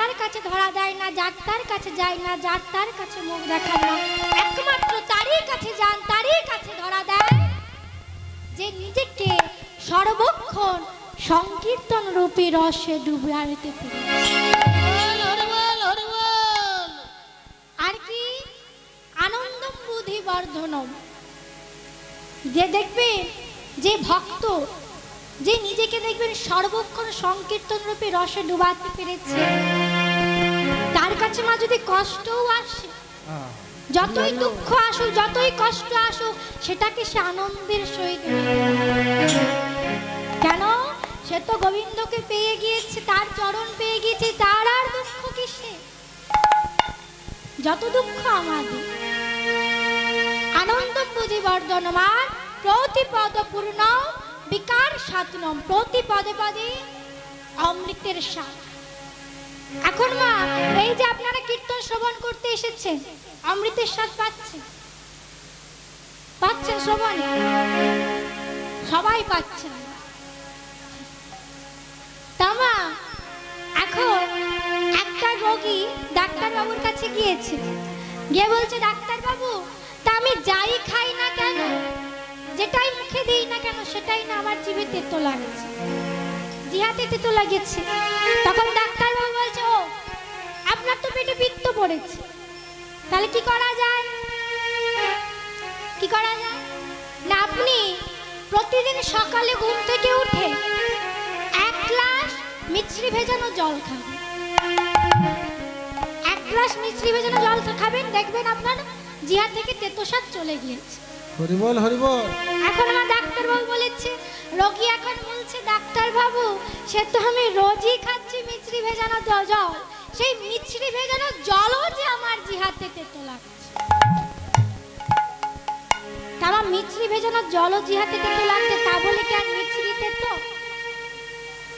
তার কাছে ধরা দেয় না, যার তার কাছে যায় না, যার তার কাছে মুখ দেখায় না, একমাত্র তারই কাছে যান, তারই কাছে ধরা দেয় যে নিজেকে সর্বক্ষণ সংকীর্তন রূপী রসে ডুবাইতে পেরেছে। আর কি আনন্দম বুদ্ধি বর্ধনম, যে দেখবে যে ভক্ত, যে নিজেকে দেখবেন সর্বক্ষণ সংকীর্তন রূপে রসে ডুবাতে পেরেছে, তার কাছে মা যদি কষ্টও আসে, যতই দুঃখ আসুক, যতই কষ্ট আসুক, সেটাকে সে আনন্দের সহিত, কেন সে তো গোবিন্দকে পেয়ে গিয়েছে, তার চরণ পেয়ে গিয়েছে, তার আর দুঃখ কিসে? যত দুঃখ আমাদের আনন্দম বুঝি বর্ধনম, আর প্রতিপদ পূর্ণ বিকার সাতনম, প্রতি পদে পদে অমৃতের স্বাদ। এখন মা এই যে আপনারা কীর্তন শ্রবণ করতে এসেছেন, অমৃতের স্বাদ পাচ্ছেন? পাচ্ছেন শ্রবণে? সবাই পাচ্ছেন। তা মা এখন একটা রোগী ডাক্তার বাবুর কাছে গিয়েছে, গিয়ে বলছে ডাক্তার বাবু, তা আমি যাই খাই না কেন, যেটাই মুখে দিই না কেন, সেটাই না আমার জিভে তেতো লাগছে, জিহাতে তেতো লাগেছে। তখন ডাক্তার বাবু বলছে, ও আপনার তো পেটে পিত্ত পড়েছে, তাহলে কি করা যায়? কি করা যায় না, আপনি প্রতিদিন সকালে ঘুম থেকে উঠে 1 গ্লাস মিছরি ভেজানো জল খাবেন, 1 গ্লাস মিছরি ভেজানো জল খাবেন, দেখবেন আপনার জিহা থেকে তেতো স্বাদ চলে গিয়েছে। হরি বল, হরি বল। এখন আমার ডাক্তার বাবু বলেছে, রোগী এখন বলছে ডাক্তার বাবু, সে তো আমি রোজই খাচ্ছি মিছরি ভেজানো জল, সেই মিছরি ভেজানো জলও যে আমার জিহাতে তেতো লাগছে। আমার মিছরি ভেজানো জলও জিহাতে তেতো লাগছে, তা বলে কি আর মিছরি তেতো?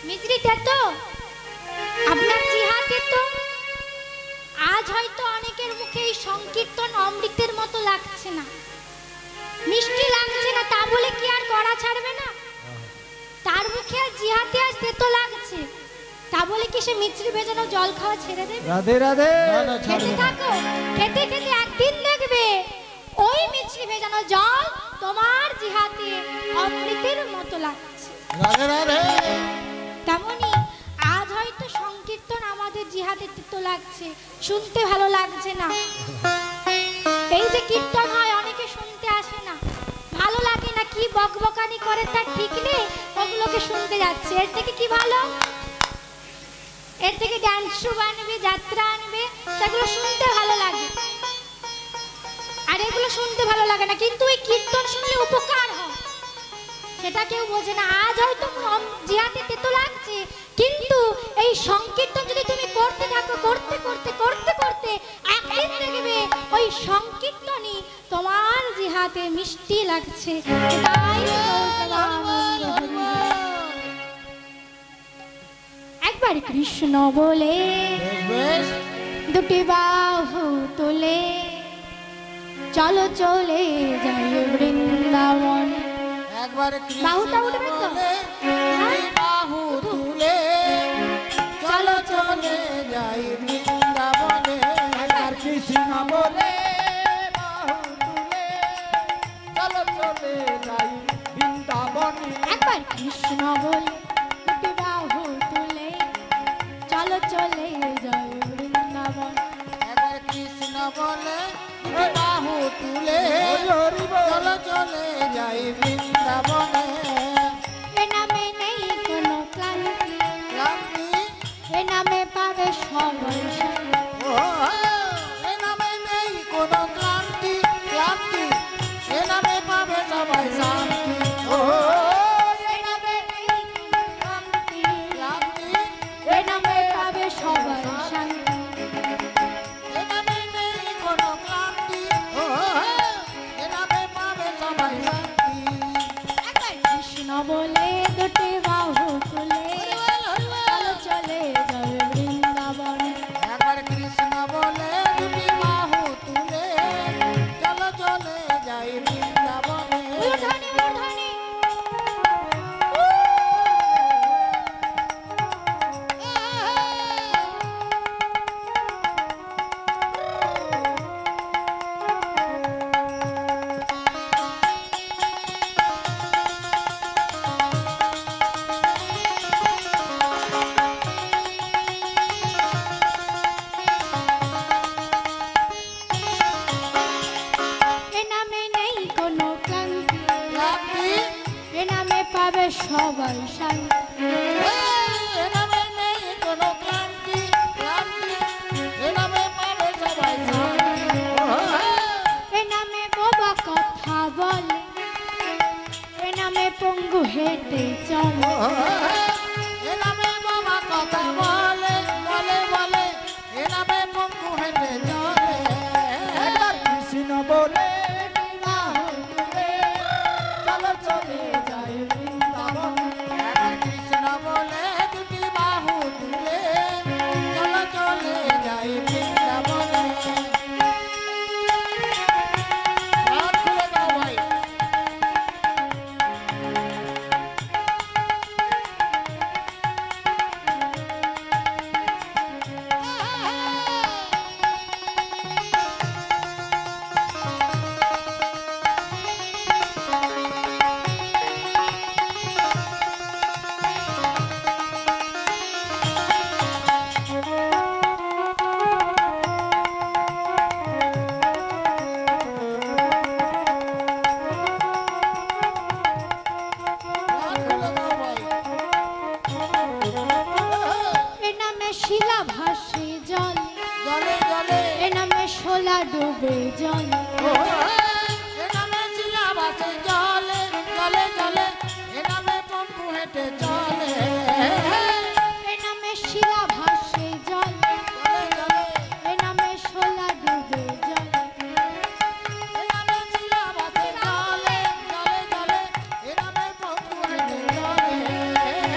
মিছরি তেতো, আপনার জিহা তেতো। আজ হয়তো অনেকের মুখে এই সংকীর্তন অমৃতের মতো লাগছে না, মিষ্টি লাগছে না, তা বলে কি আর করা ছাড়বে না? তার মুখে আর জিহাতে আজ তেতো লাগছে, তা বলে কি সে মিছরি ভেজানো জল খাওয়া ছেড়ে দেবে? রাধে রাধে। খেতে থাকো, খেতে খেতে একদিন দেখবে ওই মিছরি ভেজানো জল তোমার জিহাতে অমৃতের মতো লাগছে। রাধে রাধে। তেমনি আজ হয়তো সংকীর্তন আমাদের জিহাতে তেতো লাগছে, শুনতে ভালো লাগছে না। এই যে কীর্তন হয় অনেকে শুনতে আসে না, ভালো লাগে না, কি বকবকানি করে তার ঠিক নেই, ওগুলোকে শুনতে যাচ্ছে। এর থেকে কি ভালো? এর থেকে ডান্স আনবে, যাত্রা আনবে, সেগুলো শুনতে ভালো লাগে। আর এগুলো শুনতে ভালো লাগে না, কিন্তু এই কীর্তন শুনলে উপকার হয়, সেটা কেউ বোঝে না। আজ হয়তো জিহাতে তেতো লাগছে, কিন্তু এই সংকীর্তন যদি তুমি করতে থাকো, করতে করতে করতে করতে একদিন দেখবে ওই সংকীর্তনই তোমার জিহাতে মিষ্টি লাগছে। একবার কৃষ্ণ বলে দুটি বাহু তুলে চলো চলে যাই বৃন্দাবন। একবার বাহুটা উঠবে তো? বাহু তুলে চলো চলে যাই বৃন্দাবনে। একবার কৃষ্ণ বলে বাহু তুলে চলো চলে যাই বৃন্দাবনে। একবার কৃষ্ণ বলে দুটি বাহু তুলে চলো চলে যাই বৃন্দাবন। একবার কৃষ্ণ বলে বাহু তুলে চলো চলে যাই বৃন্দাবনে। এ নামে নেই কোনো ক্লান্তি, ক্লান্তি এ নামে পাবে সবাই শান্তি। এ নামে নেই কোনো ক্লান্তি, ক্লান্তি এ নামে পাবে সবাই শান্তি। এ নামে নেই কোনো ক্লান্তি, ক্লান্তি এ নামে পাবে সবাই শান্তি। এ নামে নেই কোনো ক্লান্তি, এ নামে পাবে সবাই শান্তি। একবার ক্লান্তি এ নামে পাবে সবাই শান্তি। এ নামে নেই কোনো ক্লান্তি ক্লান্তি এ নামে পাবে সবাই শান্তি এ নামে বোবা কথা বলে, এ নামে পঙ্গু হেঁটে চলে। এ নামে বাবা কথা বলে বলে বলে এ নামে পঙ্গু হেঁটে চলে কৃষ্ণ বলে চলো চলে যাই বৃন্দাবন কৃষ্ণ বলে দুটি বাহু তুলে চলো চলে যাই বৃন্দাবনে প্রাণ খুলে দাও ভাই শোলা ডুবে জলে এ নামে শিলা ভাসে জলে জলে জলে এ নামে পঙ্গু হেঁটে চলে এ নামে শিলা ভাসে জলে জলে জলে এ নামে শোলা ডুবে জলে এ নামে শিলা ভাসে জলে জলে জলে এ নামে পঙ্গু হেঁটে চলে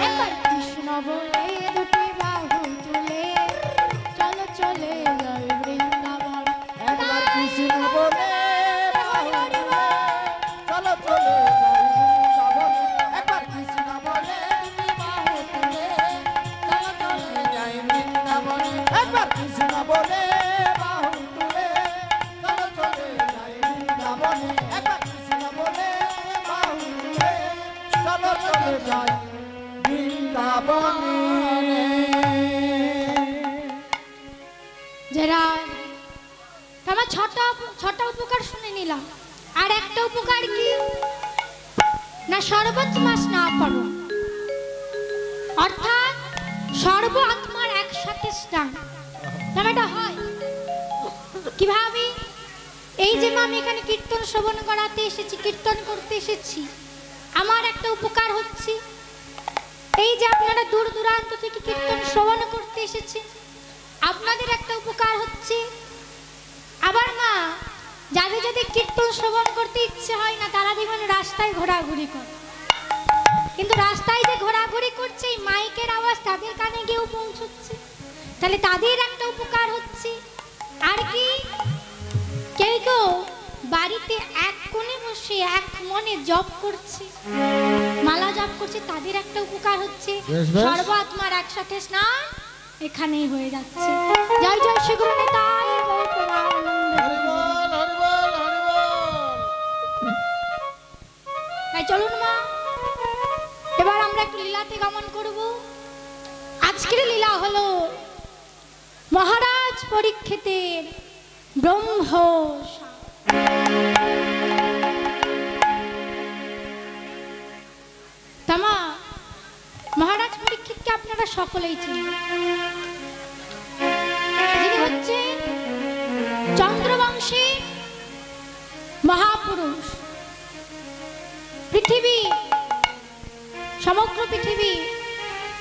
একবার কৃষ্ণ বলে দুটি বাহু তুলে চলো চলে যাই বৃন্দাবন। একবার কৃষ্ণ বলে চলো চলে একবার কৃষ্ণ বলে দুটি বাহু তুলে চলো চলে যাই বৃন্দাবনে একবার কৃষ্ণ বলে বাহু তুলে চলো চলে যাই বৃন্দাবনে একবার কৃষ্ণ বলে বাহু তুলে চলো চলে যাই বৃন্দাবনে যারা আমার ছটা উপকার শুনে নিলাম, আর একটা উপকার কি না সর্বত মাস না করো, অর্থাৎ সর্ব আত্মার একসাথে স্নান। এটা হয় কিভাবে? এই যে আমি এখানে কীর্তন শ্রবণ করাতে এসেছি, কীর্তন করতে এসেছি, আমার একটা উপকার হচ্ছে। এই যে আপনারা দূর দূরান্ত থেকে কীর্তন শ্রবণ করতে এসেছেন, আপনাদের একটা উপকার হচ্ছে। আবার না যাদের যাদের কীর্তন শ্রবণ করতে ইচ্ছে হয় না, তারা দেখবেন রাস্তায় ঘোরাঘুরি করে, কিন্তু রাস্তায় যে ঘোরাঘুরি করছে এই মাইকের আওয়াজ তাদের কানে গিয়েও পৌঁছচ্ছে, তাহলে তাদের একটা উপকার হচ্ছে। আর কি কেউ কেউ বাড়িতে এক কোণে বসে এক মনে জপ করছে, মালা জপ করছে, তাদের একটা উপকার হচ্ছে। সর্ব আত্মার একসাথে স্নান এখানেই হয়ে যাচ্ছে। জয় জয় শ্রী গুরু নিতাই গৌর প্রেমানন্দে। হরি বল হরি বল হরি বল। তাই চলুন মা, এবার আমরা একটু লীলাতে গমন করব। আজকের লীলা হলো মহারাজ পরীক্ষিতের ব্রহ্মশাপ। তামা মহারাজ পরীক্ষিতকে আপনারা সকলেই চিনেন। যিনি হচ্ছেন চন্দ্রবংশী মহাপুরুষ। পৃথিবী, সমগ্র পৃথিবী,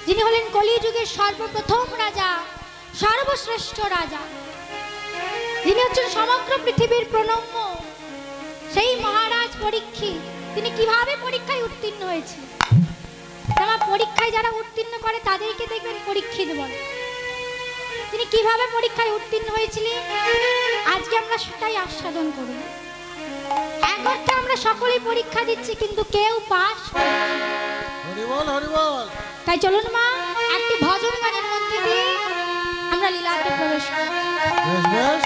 যিনি হলেন কলিযুগের সর্বপ্রথম রাজা, সর্বশ্রেষ্ঠ রাজা, যিনি হচ্ছেন সমগ্র পৃথিবীর প্রণম্য, সেই মহারাজ পরীক্ষিত। তিনি কিভাবে পরীক্ষায় উত্তীর্ণ হয়েছে? তারা পরীক্ষায় যারা উত্তীর্ণ করে তাদেরকে দেখবেন পরীক্ষিত বলে। তিনি কিভাবে পরীক্ষায় উত্তীর্ণ হয়েছিলেন আজকে আমরা সেটাই আস্বাদন করব। এক অর্থে আমরা সকলেই পরীক্ষা দিচ্ছি, কিন্তু কেউ পাস হরি বল হরি বল। তাই চলুন মা একটি ভজন গানের মধ্যে দিয়ে আমরা লীলাতে প্রবেশ করি। বেশ বেশ।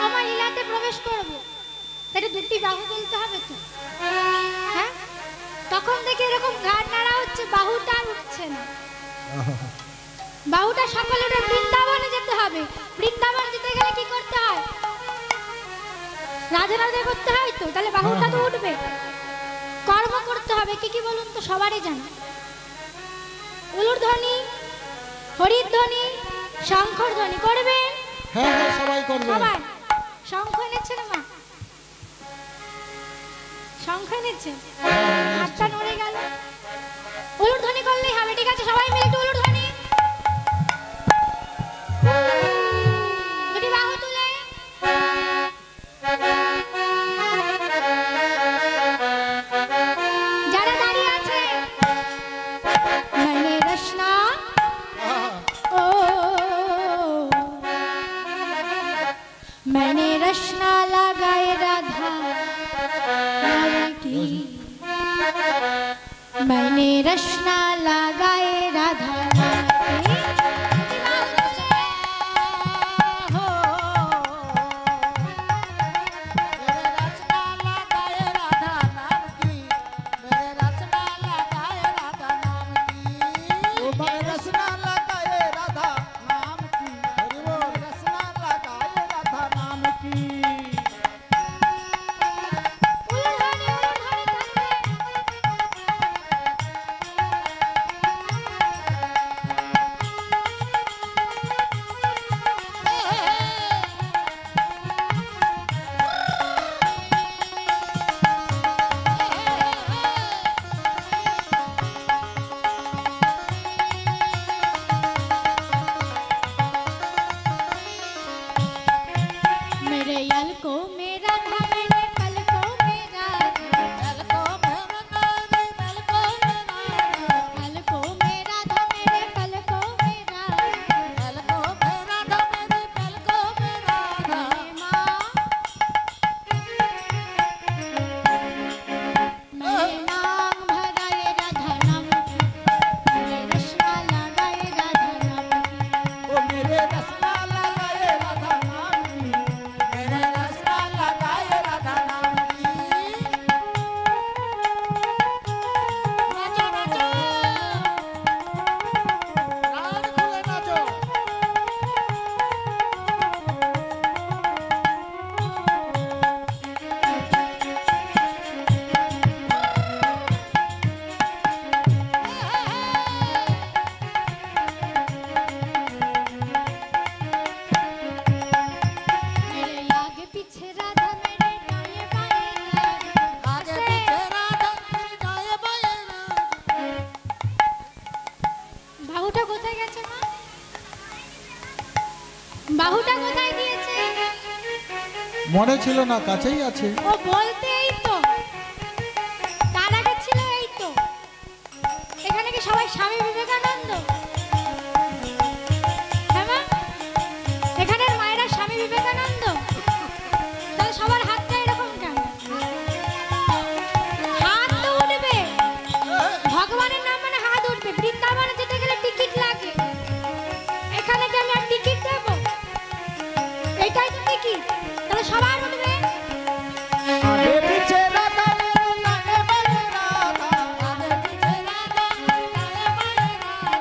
আমার লীলাতে প্রবেশ করব, তাহলে দুটি বাহু তুলতে হবে তো, হ্যাঁ? তখন যখন দেখি এরকম ঘাড় নাড়া হচ্ছে, বাহুটা আর উঠছে না। বাহুটা সকালে উঠে বৃন্দাবনে যেতে হবে। বৃন্দাবন যেতে গেলে কি করতে হয়? রাধে রাধে করতে হয় তো, তাহলে বাহুটা তো উঠবে। কর্ম করতে হবে, কি কি বলুন তো, সবারই জানা। উলুর ধ্বনি, হরির ধ্বনি, শঙ্খর ধ্বনি করবেন। হ্যাঁ হ্যাঁ সবাই করবে। সবাই শঙ্খ এনেছেন মা? শঙ্খ এনেছেন? হাতটা নড়ে গেল। উলুর ধ্বনি করলেই হবে, ঠিক আছে? সবাই মিলে একটু উলুর ধ্বনি। দুটি বাহু তুলে যারা দাঁড়িয়ে আছে, मैंने रचना ओ मैंने रचना लगाए राधा नाम की, मैंने रचना लगाए राधा नाम की। বাহুটা কোথায় দিয়েছে? মনে ছিল না, কাছেই আছে। ও বলতে এই তো, তার আগে ছিল এই তো। এখানে কি সবাই স্বামী বিবেকানন্দ? হ্যাঁ মা, এখানের মায়েরা স্বামী বিবেকানন্দ? তাহলে সবার হাতটা এরকম কেন? হাত তো উঠবে, ভগবানের নাম মানে হাত উঠবে। বৃন্দাবনে যেতে গেলে টিকিট লাগে, এখানে কি আমি আর টিকিট দেবো? এটাই তো টিকিট, তাহলে সবার উঠবে। আগে পিছে রাধা মেরে গায়ে বাজে রাধা, আগে পিছে রাধা মেরে গায়ে বাজে রাধা,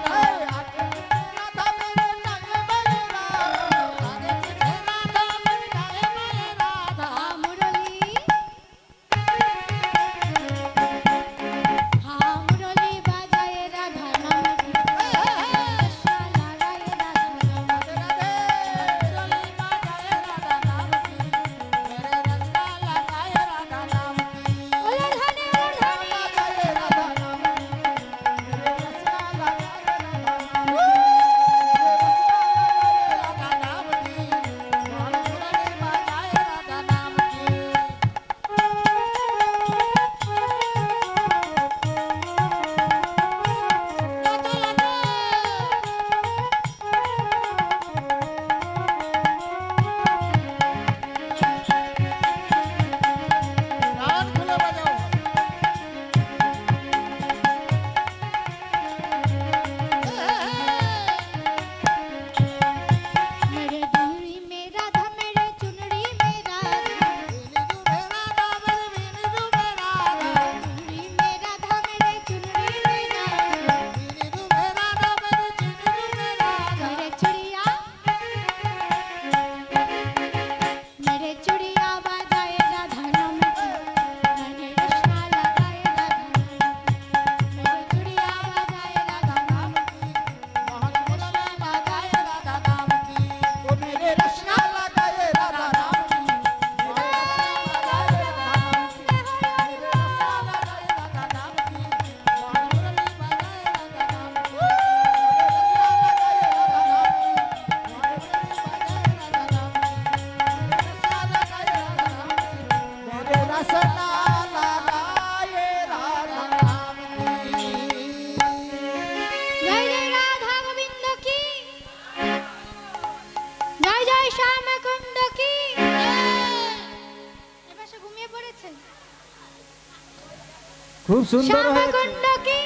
সুন্দর হয়েছে। শ্যামকুণ্ড কি,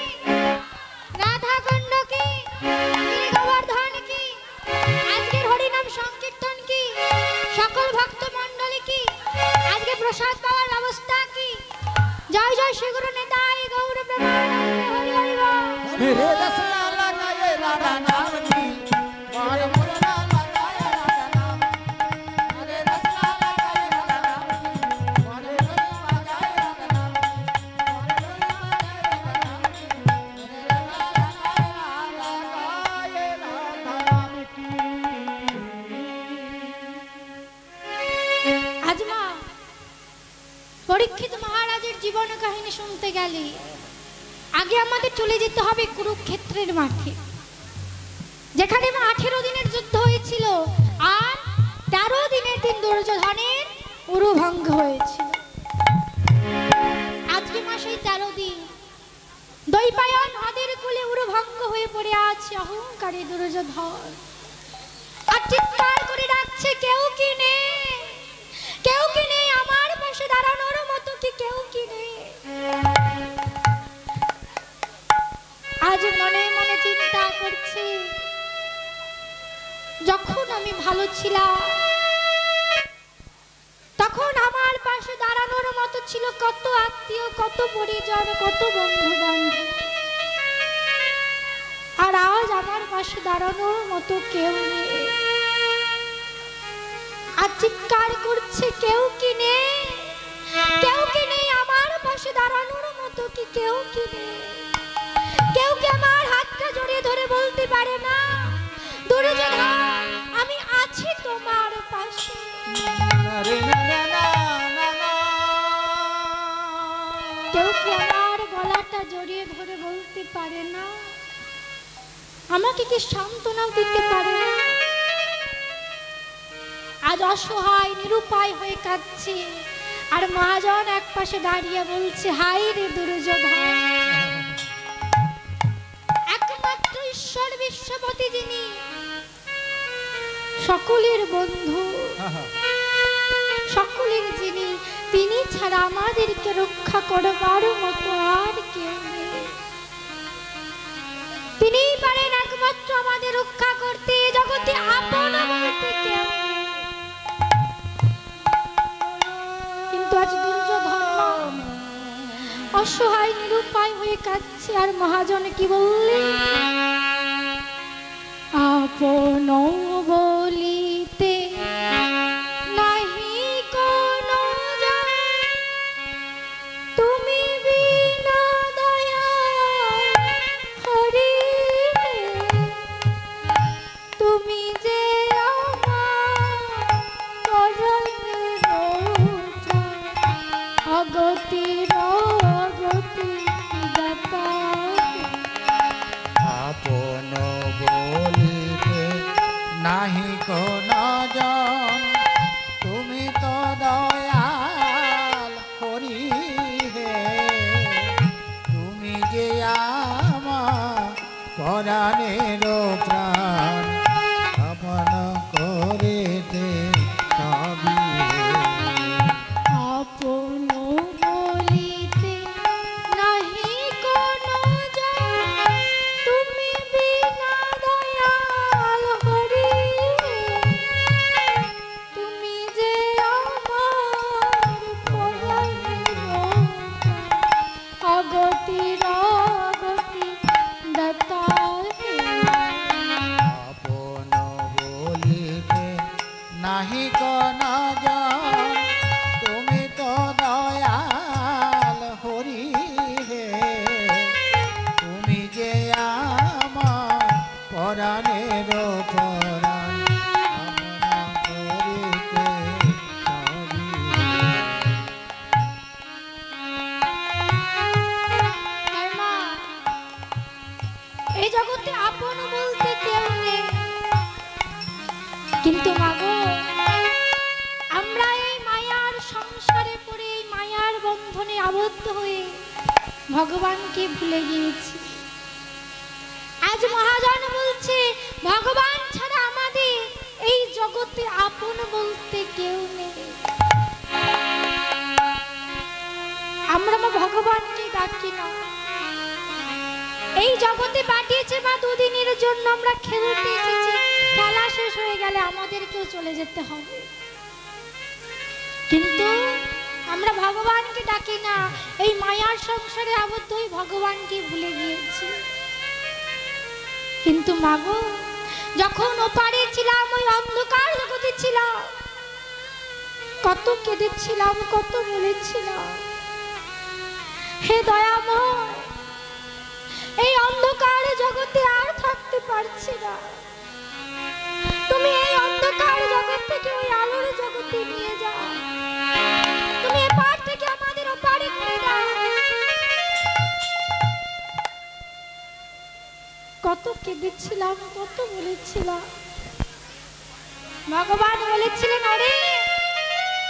রাধাকুণ্ড কি, গোবর্ধন কি, আজকের হরিনাম সংকীর্তন কি, সকল ভক্ত মণ্ডলী কি, আজকে প্রসাদ পাওয়ার ব্যবস্থা কি। জয় জয় শ্রী গুরু নিতাই গৌর প্রেমানন্দে হরি হরি বল। मेरे रसना लगाए राधा नाम की मारे मुरला लगाए राधा नाम मेरे रसना लगाए राधा नाम की मारे मुरला लगाए राधा नाम मारे मुरला लगाए राधा नाम की। আজ মা পরীক্ষিত মহারাজের জীবন কাহিনী শুনতে গেলে আগে আমাদের চলে যেতে হবে কুরুক্ষেত্রের মাঠে, যেখানে 18 দিনের যুদ্ধ হয়েছিল আর 13 দিনের দিন দুর্যোধনের উরুভঙ্গ হয়েছিল। আজকে মাসে 13 দিন দৈপায়ন নদের কূলে উরুভঙ্গ হয়ে পড়ে আছে অহংকারী দুর্যোধন, আর চিৎকার করে ডাকছে কেউ কি নেই, কেউ কি নেই আমার পাশে দাঁড়ানোর মতো, কি কেউ কি নেই। আজ মনে মনে চিন্তা করছি, যখন আমি ভালো ছিলাম তখন আমার পাশে দাঁড়ানোর মতো ছিল কত আত্মীয়, কত পরিজন, কত বন্ধু বান্ধব, আর আজ আমার পাশে দাঁড়ানোর মতো কেউ নেই। আর চিৎকার করছে কেউ কি নেই, কেউ কি নেই আমার পাশে দাঁড়ানোর মতো, কি কেউ কি নেই। কেউ কি আমার হাতটা জড়িয়ে ধরে বলতে পারে না দুর্যোধন আমি আছি তোমার পাশে। কেউ কি আমার গলাটা জড়িয়ে ধরে বলতে পারে না, আমাকে কি সান্ত্বনা দিতে পারে না। আজ অসহায় নিরুপায় হয়ে কাঁদছে, আর মহাজন এক পাশে দাঁড়িয়ে বলছে হাই রে দুর্যোধন, একমাত্র ঈশ্বর বিশ্বপতি যিনি সকলের বন্ধু, সকলের যিনি, তিনি ছাড়া আমাদেরকে রক্ষা করবার মতো আর কেউ নেই। তিনিই পারেন একমাত্র আমাদের রক্ষা করতে, জগতে আপন বলতে কেউ নেই। কিন্তু আজ দুর্যোধন অসহায় নিরুপায় হয়ে কাঁদছে, আর মহাজন কি বললেন আপন বলিতে নাহি কোনো জন, তুমি বিনা দয়াল হরি, তুমি যে আমার পরমের অগতির অগতি দাতা। আপন বলিতে নাহি কোন জন, তুমি তো দয়াল হরি হে, তুমি যে আমার পরাণের প্রাণ, আপন করিতে সবই আপন বলিতে নাহি কোনো জন, তুমি বিনা দয়াল হরি, তুমি যে আমার পরাণের অগতির অগতি দাতা। আপন বলিতে নাহি কোন জন, তুমি তো দয়াল হরি হে, তুমি যে আমার পরাণের পরাণ, কামনা করিতে সবই। আর মা, এই জগতে আপন বলতে কেউ নেই, কিন্তু মাগো আমরা এই মায়ার সংসারে পড়ে, এই মায়ার বন্ধনে আবদ্ধ হয়ে ভগবানকে ভুলে গিয়েছি। আজ মহাজন বলছে ভগবান ছাড়া আমাদের এই জগতে আপন বলতে কেউ নেই। আমরা ভগবানকে ডাকি না। এই জগতে পাঠিয়েছে মা দুদিনের জন্য, আমরা খেলতে এসেছি, খেলা শেষ হয়ে গেলে আমাদেরকেও চলে যেতে হবে। কিন্তু আমরা ভগবানকে ডাকি না, এই মায়ার সংসারে আবদ্ধ হয়ে ভগবানকে ভুলে গিয়েছি। কিন্তু মাগো, যখন ওপারে ছিলাম, ওই অন্ধকার জগতে ছিলাম, কত কেঁদেছিলাম, কত বলেছিলাম, হে দয়াময়, এই অন্ধকার জগতে আর থাকতে পারছি না, তুমি এই অন্ধকার জগৎ থেকে ওই আলোর জগতে নিয়ে যাও, তুমি এপার থেকে আমাদের ওপারে করে দাও। কত কেঁদেছিলাম, কত বলেছিলাম। ভগবান বলেছিলেন, আরে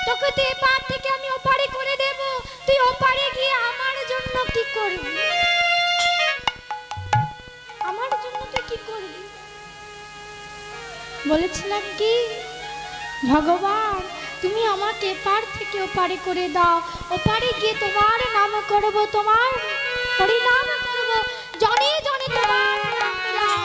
তোকে তো এপার থেকে আমি ওপারে করে দেব, তুই ওপারে গিয়ে আমার জন্য কি করবি? আমার জন্য তুই কি করবি? বলেছিলাম কি, ভগবান তুমি আমাকে এপার থেকে ওপারে করে দাও, ওপারে গিয়ে তোমার নাম করব, তোমার হরিনাম করব, জনে জনে তোমার নাম।